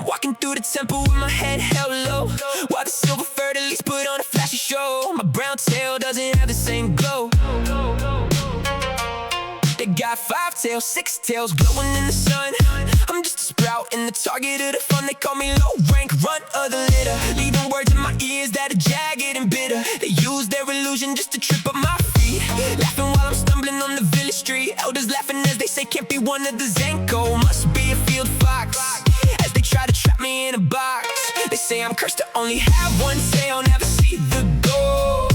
walking through the temple with my head held low, while the silver fur at least put on a flashy show. My brown tail doesn't have the same glow. They got 5 tails, 6 tails, glowing in the sun. I'm just a sprout and the target of the fun. They call me low rank, runt of the litter, leaving words in my ears that are jagged and bitter. They use their illusion just to trip up my feet, laughing while I'm stumbling on the village street. Elders laughing as they say can't be one of the Zenko, must be a field fox, as they try to trap me in a box. They say I'm cursed to only have one tail, never see the goal.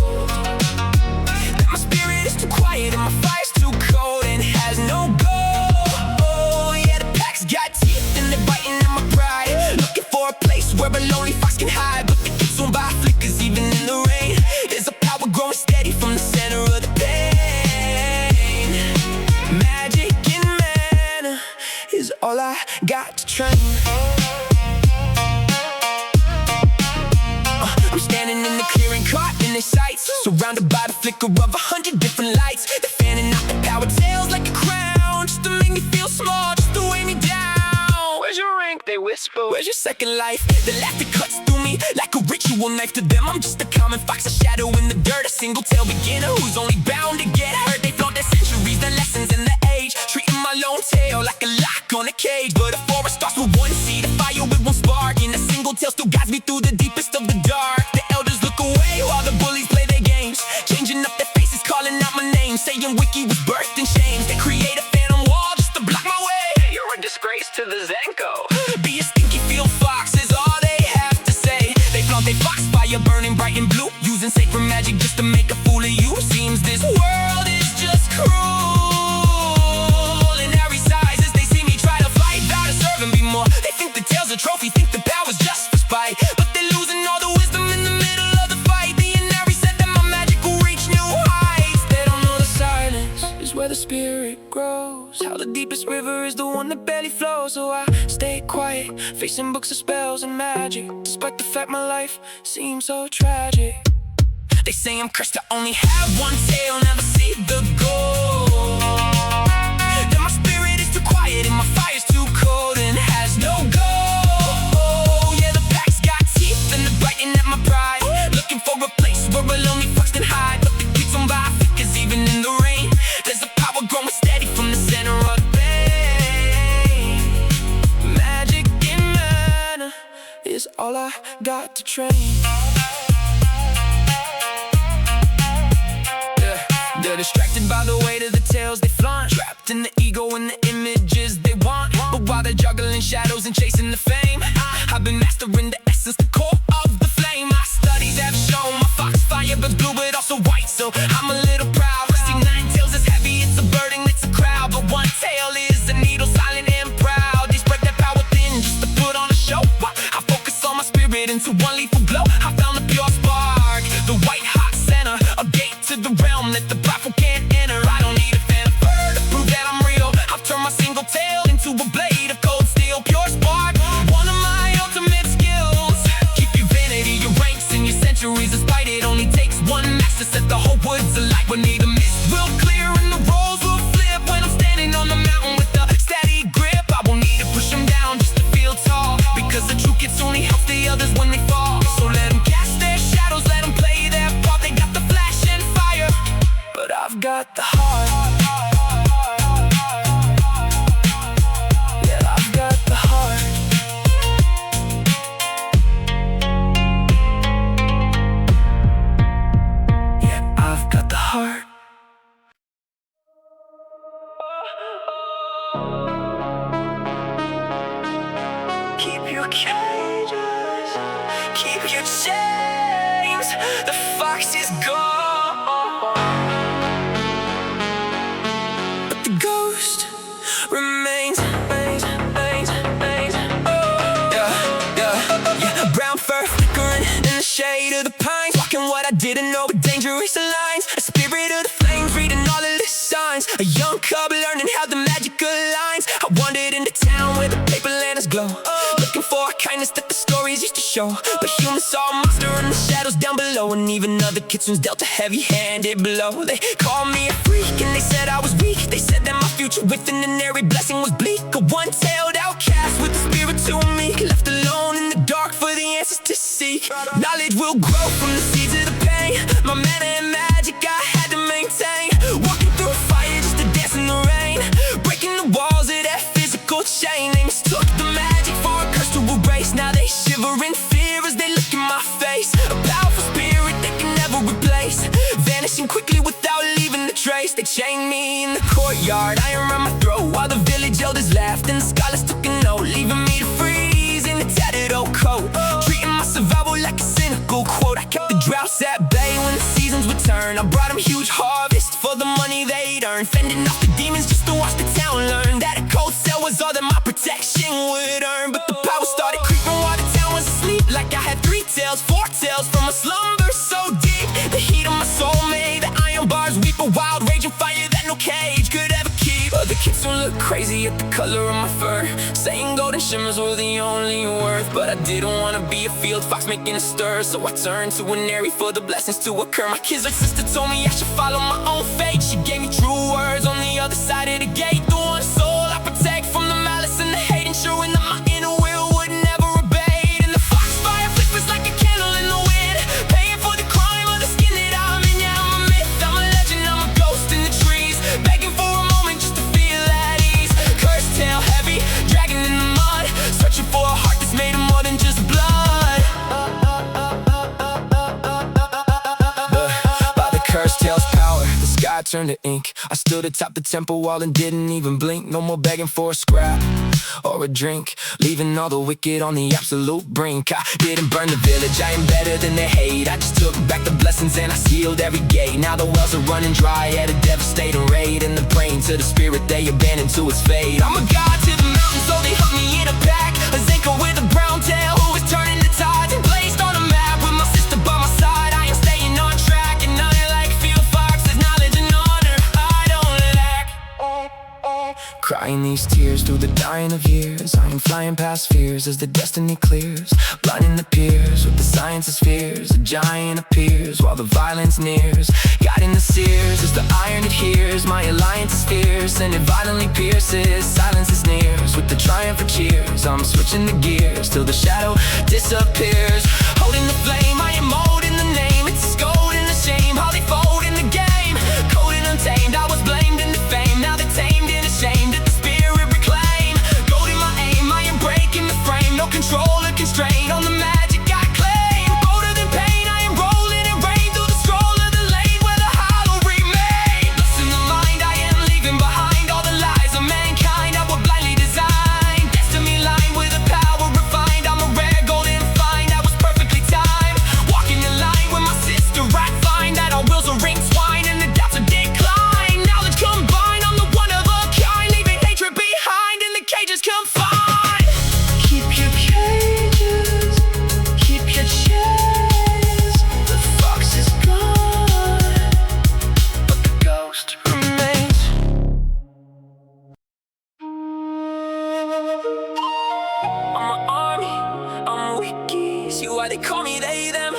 That my spirit is too quiet and my fire's too cold and has no goal. Oh yeah, the pack's got teeth and they're biting at my pride, looking for a place where a lonely fox can hide. But the Kitsune by flickers even in the rain. There's a power growing steady from the center of the pain. Magic and mana is all I got to train. I'm standing in the clearing, caught in their sights, surrounded by the flicker of 100 different lights. They're fanning out the power tails like a crown, just to make me feel small, just to weigh me down. Where's your rank, they whisper, where's your second life? The laughter cuts through me like a ritual knife. To them I'm just a common fox, a shadow in the dirt, a single tail beginner who's only bound to get hurt. They flaunt their centuries, their lessons and their age, treating my lone tail like a lock on a cage. But a forest starts with one seed, a fire it won't spark, and a single tail still guides me through the deepest of the dark. The elders look away while the bullies play their games, changing up their faces, calling out my name, saying Wiki was birthed in shame. They create a phantom wall just to block my way. You're a disgrace to the Zenko. Be a stinky field fox is all they have to say. They flaunt their fox fire burning bright and blue, using sacred magic just to make a fool of you. Seems this world is just cruel, in every size as they see me try to fight, vow to serve and be more. They think the tail's a trophy, think the power's just for spite, but they're losing all the wisdom in the middle of the fight. The Inari said that my magic will reach new heights. They don't know the silence is where the spirit grows, how the deepest river is the one that barely flows. So I stay quiet, facing books of spells and magic, despite the fact my life seems so tragic. They say I'm cursed to only have one tail, never see the goal. That my spirit is too quiet and my fire's too cold and has no goal. Yeah, the pack's got teeth and they're biting at my pride, looking for a place where a lonely fox can hide. But the Kitsune by flickers even in the rain. There's a power growing steady from the center of the pain. Magic and mana is all I got to train. They're distracted by the weight of the tails they flaunt, trapped in the ego and the images they want. But while they're juggling shadows and chasing the fame, I've been mastering the essence, the core of the flame. My studies have shown my fox fire but blue but also white, so I'm a little proud. See, 9 tails is heavy, it's a burden, it's a crowd, but one tail is a needle, silent and proud. They spread their power thin just to put on a show. I focus on my spirit into one lethal glow. I found the pure spark, the white hot center, a gate to the realm that the powerful can't enter. I don't need a phantom fur to prove that I'm real. I've turned my single tail into a blade of cold steel, pure spark, one of my ultimate skills. Keep your vanity, your ranks, and your centuries despite it only takes one match to set the whole woods alight. When the mist will clear and the roles will flip, when I'm standing on the mountain with a steady grip, I won't need to push them down just to feel tall, because the true Kitsune helps the others when they fall. So let them cast their shadows, let them play their part. They got the flash and fire, but I've got the heart. Yeah, I've got the heart. Yeah, I've got the heart. Keep your cages, keep your chains. The fox is gone, but the ghost remains. Oh, yeah. Brown fur flickering in the shade of the pines, walking what I didn't know but dangerous lines. A spirit of the flames reading all of the signs, a young cub learning how the magic aligns. I wandered into town where the paper lanterns glow, looking for a kindness that the stories used to show. But humans saw a monster in the shadows down below, and even other kitsunes dealt a heavy-handed blow. They called me a freak and they said I was weak. They said that my future with an Inari blessing was bleak. A one-tailed outcast with a spirit too meek, left alone will grow from the seeds of the pain. My mana and magic I had to maintain. Walking through fire just to dance in the rain. Breaking the walls of that physical chain. They mistook the magic for a curse to erase. Now they shiver in fear as they look in my face. A powerful spirit they can never replace, vanishing quickly without leaving the trace. They chained me in the courtyard, iron around my throat, while the village elders laughed and the scholars took a note, leaving me to freeze in a tattered old coat. Treating my survival like a cynical quote. I kept the droughts at bay when the seasons would turn. I brought them huge harvest for the money they'd earned, fending off the demons just to watch the town learn that a cold cell was all that my protection would earn. But the power started creeping while the town was asleep, like I had 3 tails, 4 tails from a slumber so deep. The heat of my soul made the iron bars weep, a wild raging fire that no cage could ever keep. The Kitsune look crazy at the color of my fur, saying golden shimmers were the only worth. But I didn't want to be a field fox making a stir, so I turned to an airy for the blessings to occur. My Kitsune sister told me I should follow my own fate. She gave me true words on the other side of the gate. The one soul I protect from the malice and the hate, ensuring that my inner will would never abate. And the foxfire flickers like a candle in the wind, paying for the crime of the skin that I'm in. Yeah, I'm a myth, I'm a legend, I'm a ghost in the trees, begging for a moment just to feel at ease. Cursed tail heavy, dragging in the mud, searching for a heart that's made of more than just blood. By the cursed tail's power, the sky turned to ink. I stood atop the temple wall and didn't even blink. No more begging for a scrap or a drink, leaving all the wicked on the absolute brink. I didn't burn the village, I am better than they hate. I just took back the blessings and I sealed every gate. Now the wells are running dry at a devastating rate, and they're praying to the spirit they abandoned to its fate. I'm a god to the mountains, so they hung me in a pack, a zinker with a brown tail who is turning the tides and placed on a map. With my sister by my side, I am staying on track, and I like field foxes, knowledge and honor I don't lack. Crying these tears through the dying of years, I am flying past fears as the destiny clears, blinding the peers with the science's fears. A giant appears while the violence nears, guiding the seers as the iron adheres. My alliance is fierce and it violently pierces, silences nears with the triumph of cheers. I'm switching the gears till the shadow disappears, holding the flame. I am molding the name, it's gold in the shame, how they fold in the game. Cold and untamed, I was blamed and defamed, now they're tamed and ashamed that the spirit reclaim. Gold in my aim, I am breaking the frame, no control or constraint on the magic I claim. Bolder than pain, I am rolling in rain through the scroll of the lane where the hollow remain. Lost in the mind, I am leaving behind all the lies of mankind I will blindly design. Destiny line with a power refined, I'm a rare golden find that was perfectly timed. Walking in line with my sister, I find that our wills are intertwined and the doubts are declined. Knowledge combined, I'm the one of a kind, leaving hatred behind in the cages confined. Keep your cages, keep your chains. The fox is gone, but the ghost remains. I'm an army, I'm a Wiki. See why they call me they, them.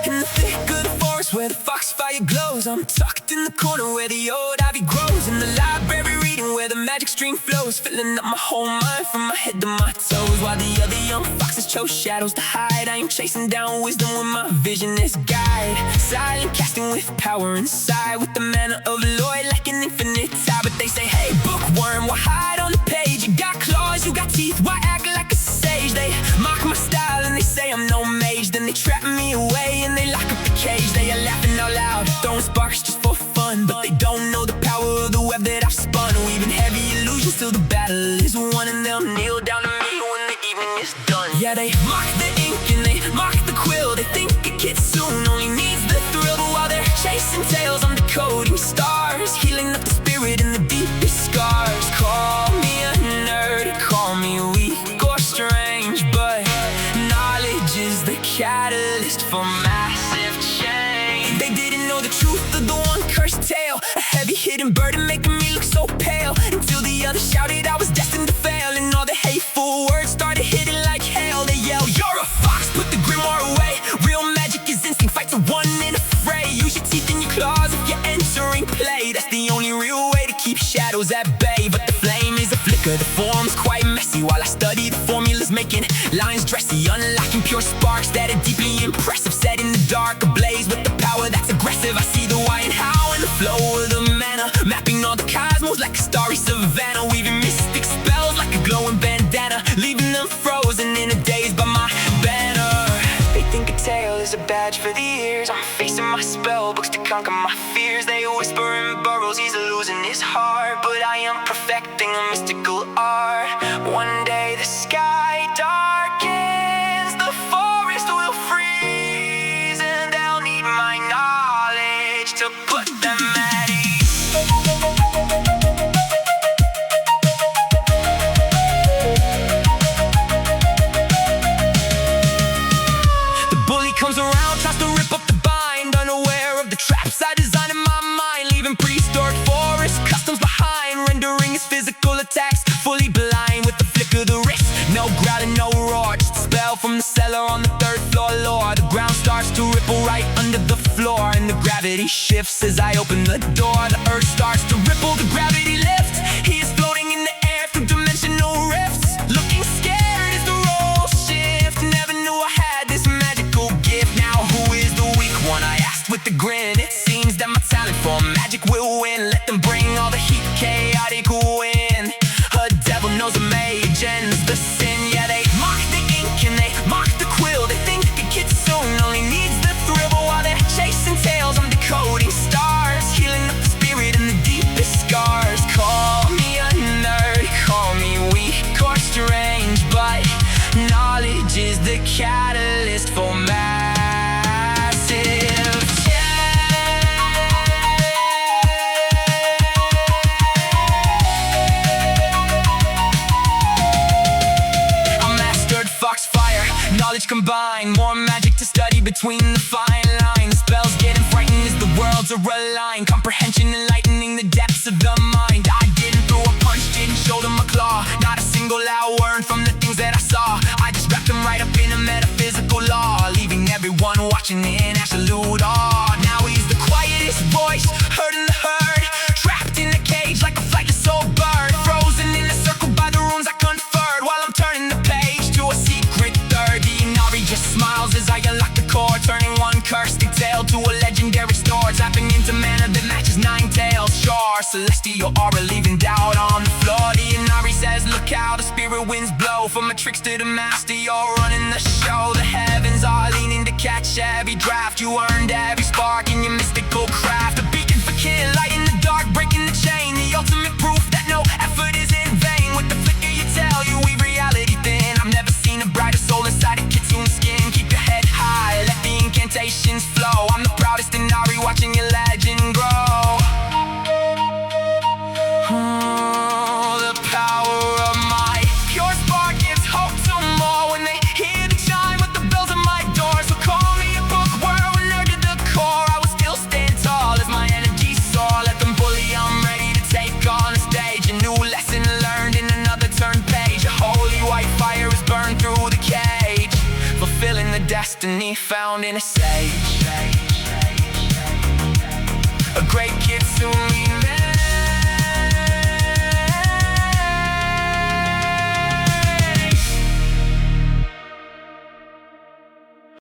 In the thick of the forest where the foxfire glows, I'm tucked in the corner where the old ivy grows. In the library reading where the magic stream flows, filling up my whole mind from my head to my toes. While the other young foxes chose shadows to hide, I am chasing down wisdom with my vision as guide. Silent casting with power inside, with the mana of Lloyd like an infinite tide. But they say, hey bookworm, why hide on the page? You got claws, you got teeth, why act like a sage? They mock my style and they say I'm no mage. Then they trap me away and they lock up the cage. They are laughing out loud, throwing sparks just for fun, but they don't know the power of the web that I've spun. Weaving heavy illusions till the battle is won, and they'll kneel down to me when the evening is done. Yeah, they mock the ink and they mock the quill. They think a Kitsune only needs the thrill, but while they're chasing tails, I'm decoding stars, healing up the spirit in the deepest scars. Call me a nerd, call me weak or strange, but knowledge is the catalyst for massive change. They didn't know the truth of the one cursed tale, a heavy hidden burden making me look so pale, until the others shouted I was destined to fail, and all the hateful words started hitting like hail. They yelled, massacre. The form's quite messy while I study the formulas, making lines dressy, unlocking pure sparks that are deeply impressive. Set in the dark, ablaze with the power that's aggressive. I see the why and how and the flow of the mana, mapping all the cosmos like a starry savannah, weaving mystic spells like a glowing bandana, leaving them frozen in a daze by my banner. They think a tale is a badge for the ears. I'm facing my spell books to conquer my fears. They whisper in burrows, he's losing his heart, but I am perfecting a mystical art. One day the sky darkens, the forest will freeze, and they'll need my knowledge to put them at ease. The bully comes around, tries to rip up the bind, unaware of the traps I design in my mind, leaving prehistoric forest customs behind, rendering his physical attacks fully blind with the flick of the wrist. No growling, no roar, just a spell from the cellar on the third floor lore. The ground starts to ripple right under the floor, and the gravity shifts as I open the door. The earth starts to ripple, the gravity lifts. He is floating in the air through dimensional rifts, looking scared as the roles shift. Never knew I had this magical gift. Now who is the weak one? I asked with a grin. It seems that my talent for magic will win. Let them bring all the heat, chaotic wind. A devil knows a mage ends the sin. Yeah, they mock the ink and they mock the quill. They think a Kitsune only needs the thrill, but while they're chasing tails, I'm decoding stars, healing up the spirit and the deepest scars. Call me a nerd, call me weak or strange, but knowledge is the catalyst for massive change. I mastered foxfire, knowledge combined, more magic to study between the fine lines. Spells getting frightened as the worlds are aligned, comprehension enlightening the depths of the mind. I didn't throw a punch, didn't show them a claw, not a single loud word from the things that I saw. I just wrapped them right up in a metaphysical law, leaving everyone watching in absolute awe. Now he's the quietest voice heard in the herd, trapped in a cage like a flightless soul bird, frozen in a circle by the runes I conferred, while I'm turning the page to a secret third. The Inari just smiles as I unlock the core, turning one cursed tale to a legendary store, tapping into mana that matches nine tails. Sure, celestial aura leaving doubt on the floor. The Inari says, look how the spirit winds blow, from a trickster to master, you're running the show. The heavens are leaning to catch every draft. You earned every spark in your mystical craft. A beacon for kin, light in the dark, breaking the chain. The ultimate proof that no effort is in vain. With the flicker you tell, you weave reality thin. I've never seen a brighter soul inside a Kitsune skin. Keep your head high, let the incantations flow. I'm the proudest Inari, watching your legend grow. The power of my pure spark gives hope to more when they hear the chime with the bells on my door. So call me a bookworm, a nerd to the core. I will still stand tall as my energy soar. Let them bully, I'm ready to take on the stage. A new lesson learned in another turned page. A holy white fire is burned through the cage, fulfilling the destiny found in a sage. A great